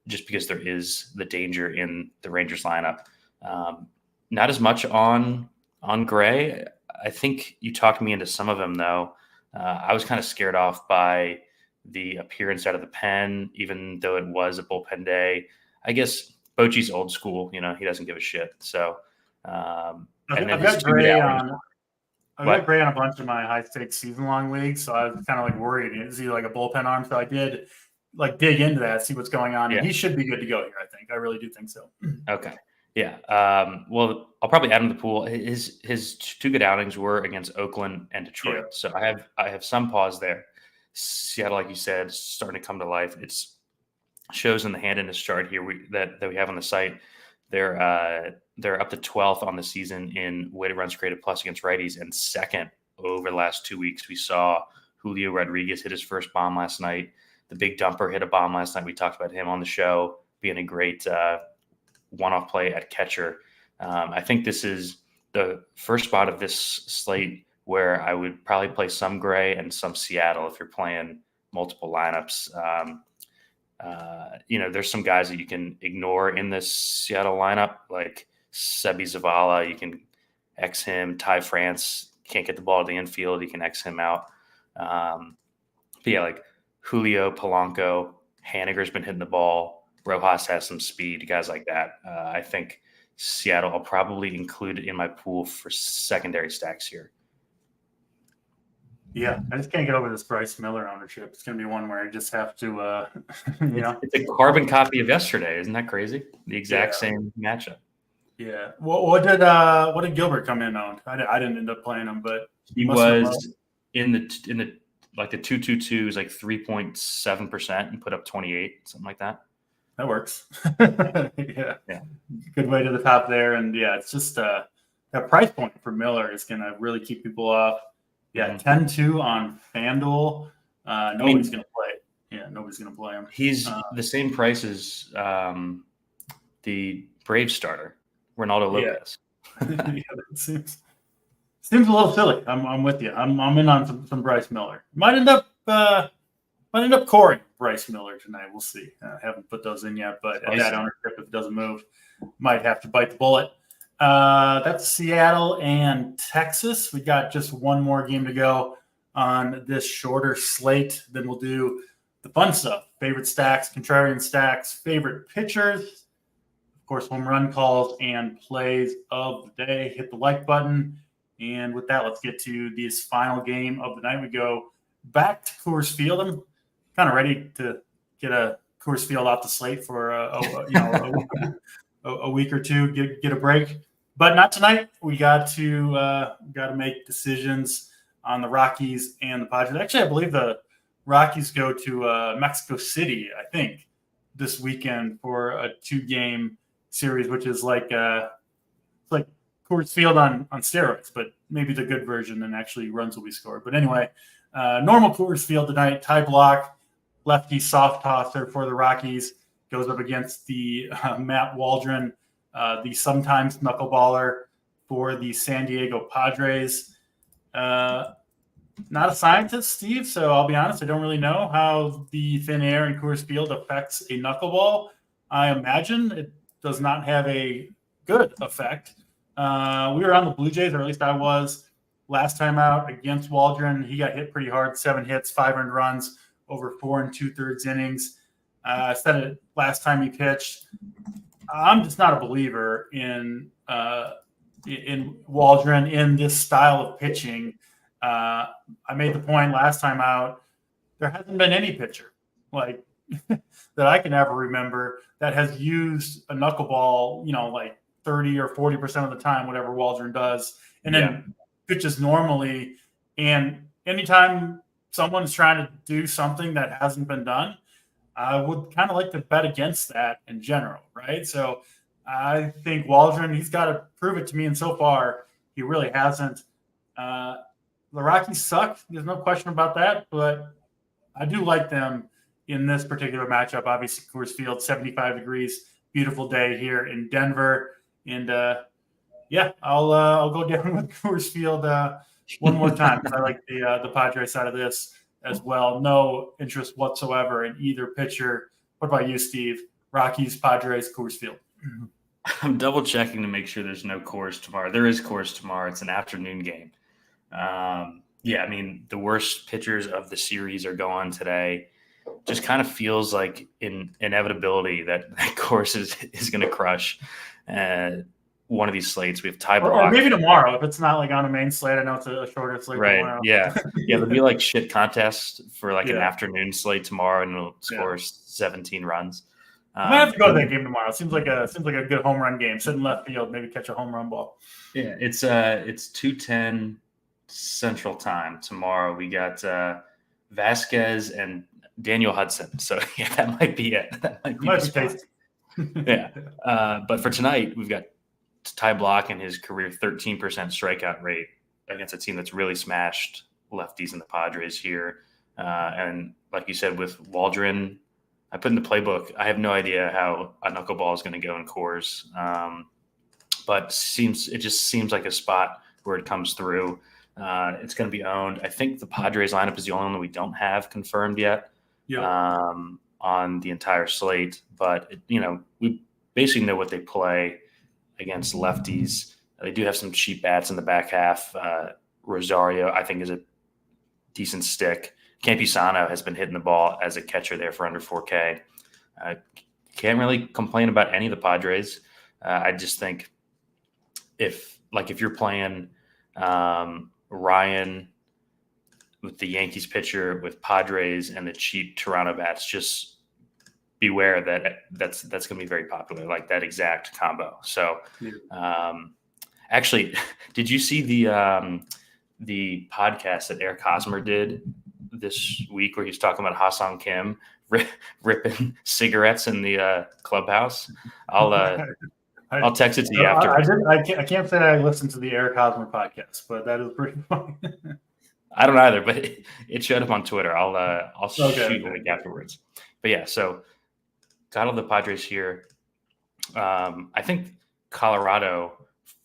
just because there is the danger in the Rangers lineup. Not as much on Gray. I think you talked me into some of them, though. I was kind of scared off by the appearance out of the pen, even though it was a bullpen day. I guess Bochy's old school. He doesn't give a shit. So, I've got Gray on a bunch of my high-stakes season-long leagues, so I was kind of worried. Is he like a bullpen arm? So I did dig into that, see what's going on. Yeah. And he should be good to go here, I think. I really do think so. Okay. Yeah. Well, I'll probably add him to the pool. His 2 good outings were against Oakland and Detroit. Yeah. So I have some pause there. Seattle, like you said, starting to come to life. It's shows in the handedness chart here that we have on the site. They're up to 12th on the season in weighted runs created plus against righties, and 2nd over the last 2 weeks. We saw Julio Rodriguez hit his first bomb last night. The big dumper hit a bomb last night. We talked about him on the show being a great one-off play at catcher. I think this is the first spot of this slate where I would probably play some Gray and some Seattle if you're playing multiple lineups. There's some guys that you can ignore in this Seattle lineup, like Sebi Zavala. You can X him. Ty France can't get the ball to the infield. You can X him out. Like Julio, Polanco, Haniger's been hitting the ball. Rojas has some speed, guys like that. I think Seattle I'll probably include in my pool for secondary stacks here. Yeah, I just can't get over this Bryce Miller ownership. It's going to be one where I just have to, It's a carbon copy of yesterday. Isn't that crazy? The exact same matchup. Yeah. What did Gilbert come in on? I didn't end up playing him, but he was in the like the 2.22 is like 3.7% and put up 28, something like that. That works. Yeah. Good way to the top there. And it's just that price point for Miller is going to really keep people off. Yeah, 10-2 on FanDuel. Nobody's going to play it. Yeah, nobody's going to play him. He's the same price as the Braves starter, Ronaldo Lopez. It seems a little silly. I'm with you. I'm in on some Bryce Miller. Might end up coring Bryce Miller tonight. We'll see. Haven't put those in yet, but at that ownership, if it doesn't move, might have to bite the bullet. That's Seattle and Texas. We got just one more game to go on this shorter slate. Then we'll do the fun stuff: favorite stacks, contrarian stacks, favorite pitchers, of course, home run calls and plays of the day. Hit the like button. And with that, let's get to this final game of the night. We go back to Coors Field. I'm kind of ready to get a Coors Field off the slate for a week or two, get a break. But not tonight. We got to make decisions on the Rockies and the Padres. Actually, I believe the Rockies go to Mexico City, I think, this weekend for a 2-game series, which is like Coors Field on steroids, but maybe the good version, and actually runs will be scored. But anyway, normal Coors Field tonight. Ty Block, lefty soft tosser for the Rockies, goes up against the Matt Waldron, the sometimes knuckleballer for the San Diego Padres. Not a scientist, Steve, so I'll be honest, I don't really know how the thin air in Coors Field affects a knuckleball. I imagine it does not have a good effect. We were on the Blue Jays, or at least I was, last time out against Waldron. He got hit pretty hard, 7 hits, 5 earned runs over 4 2/3 innings. I said it last time he pitched. I'm just not a believer in Waldron in this style of pitching. I made the point last time out. There hasn't been any pitcher like that I can ever remember that has used a knuckleball, like 30 or 40% of the time, whatever Waldron does, and then pitches normally. And anytime someone's trying to do something that hasn't been done, I would kind of like to bet against that in general, right? So I think Waldron, he's got to prove it to me, and so far he really hasn't. The Rockies suck. There's no question about that, but I do like them in this particular matchup. Obviously, Coors Field, 75 degrees, beautiful day here in Denver. And I'll go down with Coors Field one more time because I like the Padres side of this as well. No interest whatsoever in either pitcher. What about you, Steve? Rockies, Padres, Coors Field. I'm double checking to make sure there's no Coors tomorrow. There is Coors tomorrow. It's an afternoon game. The worst pitchers of the series are going today. Just kind of feels like in inevitability that Coors is going to crush one of these slates. We have Ty Block. Or maybe tomorrow if it's not like on a main slate. I know it's a shorter slate tomorrow. Yeah. There'll be like shit contest for an afternoon slate tomorrow, and it'll score 17 runs. I might have to go to that game tomorrow. It seems like a good home run game. Sit in left field, maybe catch a home run ball. Yeah, it's 2:10 Central Time tomorrow. We got Vasquez and Daniel Hudson. So that might be it. That might be tasty. But for tonight, we've got Ty Block and his career 13% strikeout rate against a team that's really smashed lefties in the Padres here. And like you said, with Waldron I put in the playbook. I have no idea how a knuckleball is going to go in Coors, but it just seems like a spot where it comes through. It's going to be owned. I think the Padres lineup is the only one we don't have confirmed yet on the entire slate. But we basically know what they play against lefties. They do have some cheap bats in the back half. Rosario, I think, is a decent stick. Camporeale has been hitting the ball as a catcher there for under 4K. Can't really complain about any of the Padres. I just think if you're playing Ryan with the Yankees pitcher, with Padres and the cheap Toronto bats, just beware that's going to be very popular, like that exact combo. So actually, did you see the podcast that Eric Hosmer did this week where he's talking about Ha-Seong Kim ripping cigarettes in the clubhouse? I'll text it to you afterwards. I can't say I listened to the Eric Hosmer podcast, but that is pretty funny. I don't either, but it showed up on Twitter. I'll shoot a link afterwards. But yeah, so got all the Padres here. I think Colorado,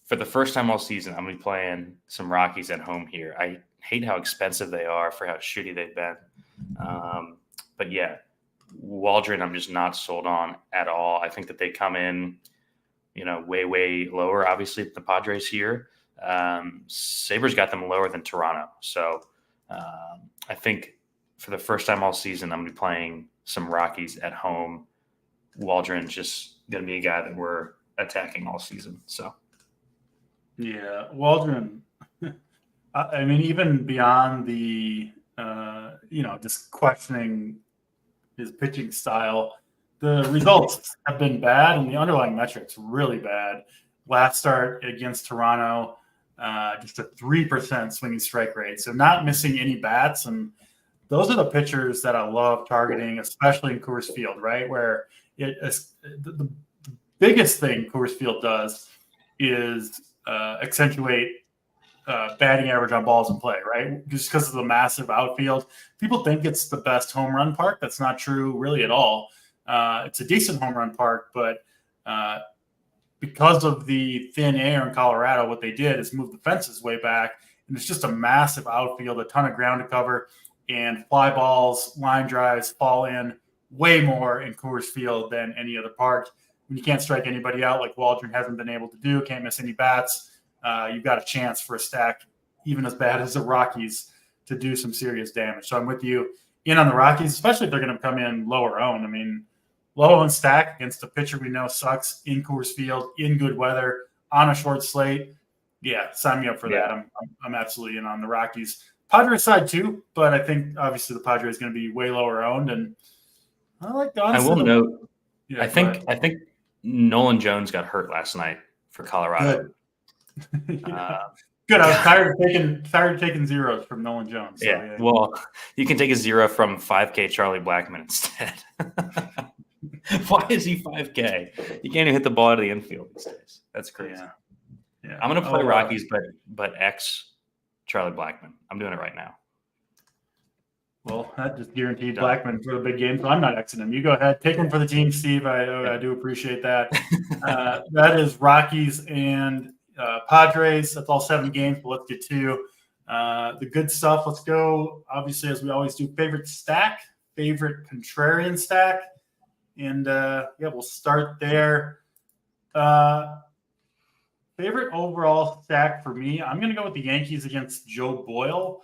for the first time all season, I'm going to be playing some Rockies at home here. I hate how expensive they are for how shitty they've been. But yeah, Waldron, I'm just not sold on at all. I think that they come in, way, way lower, obviously, than the Padres here. Sabres got them lower than Toronto. So I think for the first time all season, I'm going to be playing some Rockies at home. Waldron's just going to be a guy that we're attacking all season. So. Yeah, Waldron. I mean, even beyond the, just questioning his pitching style, the results have been bad, and the underlying metrics really bad. Last start against Toronto, just a 3% swinging strike rate, so not missing any bats. And those are the pitchers that I love targeting, especially in Coors Field, right? Where the biggest thing Coors Field does is accentuate batting average on balls in play, right? Just because of the massive outfield. People think it's the best home run park. That's not true really at all. It's a decent home run park, but because of the thin air in Colorado, what they did is move the fences way back, and it's just a massive outfield, a ton of ground to cover, and fly balls, line drives fall in way more in Coors Field than any other park. When you can't strike anybody out like Waldron hasn't been able to do, can't miss any bats, you've got a chance for a stack, even as bad as the Rockies, to do some serious damage. So I'm with you in on the Rockies, especially if they're going to come in lower owned. I mean, low owned stack against a pitcher we know sucks in Coors Field, in good weather, on a short slate. Yeah, sign me up for that. I'm absolutely in on the Rockies. Padres side too, but I think obviously the Padres is going to be way lower owned, and I like the I will note. Yeah, I think Nolan Jones got hurt last night for Colorado. Good. Good. I was tired of taking zeros from Nolan Jones. So, yeah. Well, you can take a 0 from 5K Charlie Blackmon instead. Why is he 5K? He can't even hit the ball out of the infield these days. That's crazy. Yeah. I'm going to play Rockies, but X Charlie Blackmon. I'm doing it right now. Well, that just guaranteed Blackmon for the big game, so I'm not Xing him. You go ahead. Take one for the team, Steve. I do appreciate that. That is Rockies and Padres. That's all 7 games, but let's get to the good stuff. Let's go, obviously, as we always do, favorite stack, favorite contrarian stack. And, we'll start there. Favorite overall stack for me, I'm going to go with the Yankees against Joe Boyle.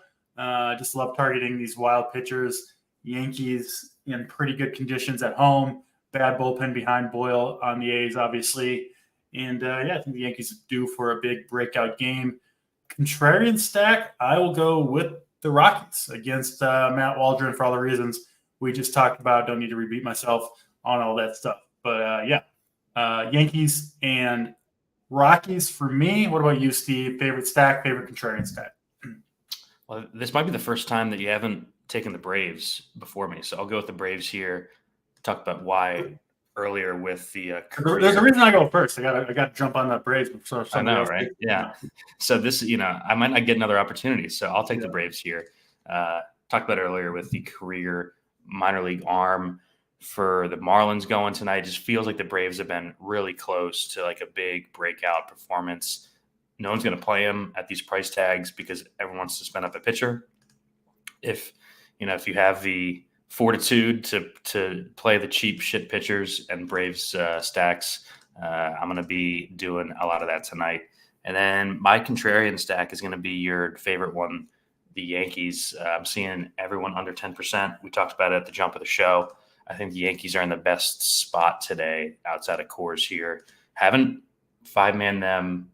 Just love targeting these wild pitchers. Yankees in pretty good conditions at home. Bad bullpen behind Boyle on the A's, obviously. And, I think the Yankees are due for a big breakout game. Contrarian stack, I will go with the Rockies against Matt Waldron for all the reasons we just talked about. Don't need to repeat myself on all that stuff. But, Yankees and Rockies for me. What about you, Steve? Favorite stack, favorite contrarian stack? Well, this might be the first time that you haven't taken the Braves before me, so I'll go with the Braves here. Talk about why earlier with the. There's a reason I go first. I got to jump on that Braves. I know, right? Yeah. So this, I might not get another opportunity, so I'll take the Braves here. Talked about earlier with the career minor league arm for the Marlins going tonight. It just feels like the Braves have been really close to like a big breakout performance. No one's going to play him at these price tags because everyone wants to spend up a pitcher. If you have the fortitude to play the cheap shit pitchers and Braves stacks, I'm going to be doing a lot of that tonight. And then my contrarian stack is going to be your favorite one, the Yankees. I'm seeing everyone under 10%. We talked about it at the jump of the show. I think the Yankees are in the best spot today outside of Coors here. Haven't five-man them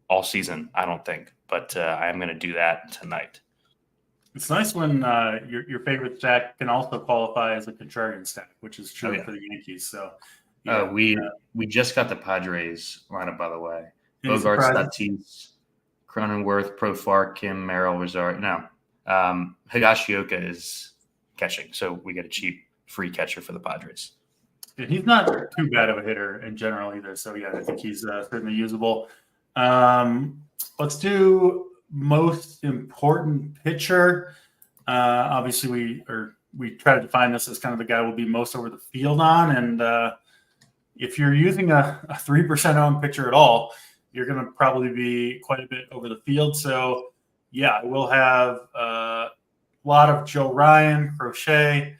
all season, I don't think, but I am going to do that tonight. It's nice when your favorite stack can also qualify as a contrarian stack, which is true for the Yankees. So we just got the Padres lineup, by the way. Bogarts, Tatis, Cronenworth, Profar, Kim, Merrill, Rosario. No, Higashioka is catching, so we get a cheap free catcher for the Padres. He's not too bad of a hitter in general either. So, I think he's certainly usable. Let's do most important pitcher. Obviously, we try to define this as kind of the guy we'll be most over the field on. And if you're using a 3% owned pitcher at all, you're going to probably be quite a bit over the field. So, I will have a lot of Joe Ryan, Crochet,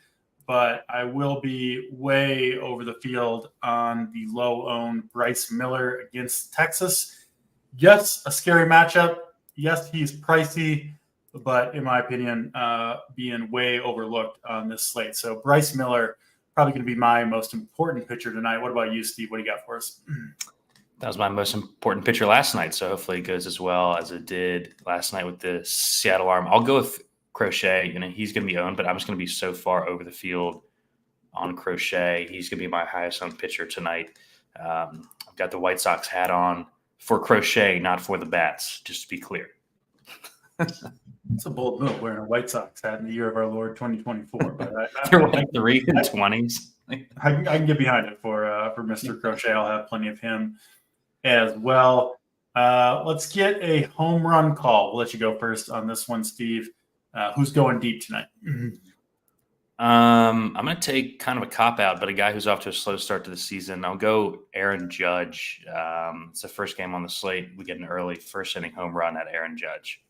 but I will be way over the field on the low-owned Bryce Miller against Texas. Yes, a scary matchup. Yes, he's pricey, but in my opinion, being way overlooked on this slate. So Bryce Miller, probably going to be my most important pitcher tonight. What about you, Steve? What do you got for us? That was my most important pitcher last night, so hopefully it goes as well as it did last night with the Seattle arm. I'll go with Crochet. He's going to be owned, but I'm just going to be so far over the field on Crochet. He's going to be my highest owned pitcher tonight. I've got the White Sox hat on for Crochet, not for the bats, just to be clear. It's a bold move, wearing a White Sox hat in the year of our Lord 2024. But They're like 3 and 20s. I can get behind it for Mr. Crochet. I'll have plenty of him as well. Let's get a home run call. We'll let you go first on this one, Steve. Who's going deep tonight? I'm going to take kind of a cop-out, but a guy who's off to a slow start to the season. I'll go Aaron Judge. It's the first game on the slate. We get an early first-inning home run at Aaron Judge.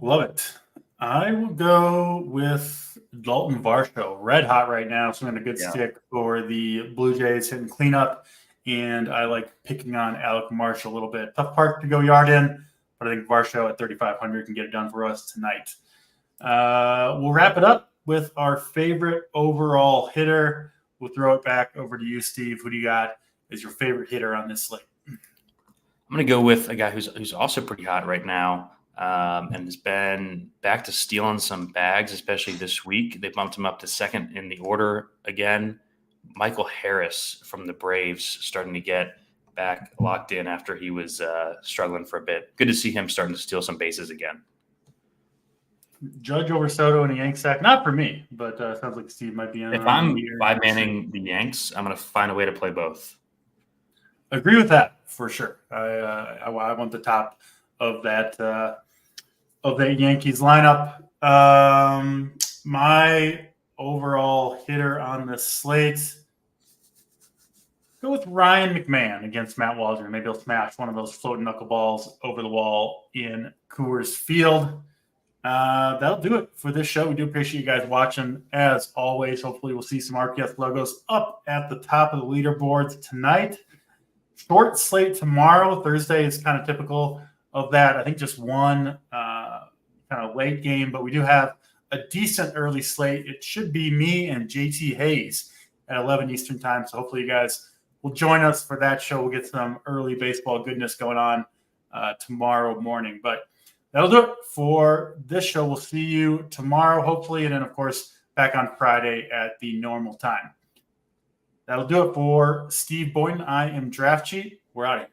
Love it. I will go with Dalton Varsho. Red hot right now, swinging a good stick for the Blue Jays, hitting cleanup. And I like picking on Alec Marsh a little bit. Tough park to go yard in, but I think Varsho at 3,500 can get it done for us tonight. We'll wrap it up with our favorite overall hitter. We'll throw it back over to you, Steve. Who do you got as your favorite hitter on this slate? I'm going to go with a guy who's also pretty hot right now and has been back to stealing some bags, especially this week. They bumped him up to second in the order again. Michael Harris from the Braves starting to get back locked in after he was struggling for a bit. Good to see him starting to steal some bases again. Judge over Soto and a Yank sack. Not for me, but sounds like Steve might be in. If I'm five-manning the Yanks, I'm going to find a way to play both. Agree with that for sure. I want the top of that Yankees lineup. My overall hitter on this slate, go with Ryan McMahon against Matt Waldron. Maybe he'll smash one of those floating knuckleballs over the wall in Coors Field. That'll do it for this show. We do appreciate you guys watching. As always, hopefully we'll see some RPS logos up at the top of the leaderboards tonight. Short slate tomorrow. Thursday is kind of typical of that. I think just one kind of late game, but we do have a decent early slate. It should be me and JT Hayes at 11 Eastern time. So hopefully you guys will join us for that show. We'll get some early baseball goodness going on tomorrow morning. But that'll do it for this show. We'll see you tomorrow, hopefully, and then, of course, back on Friday at the normal time. That'll do it for Steve Boynton. I am Draft Cheat. We're out of here.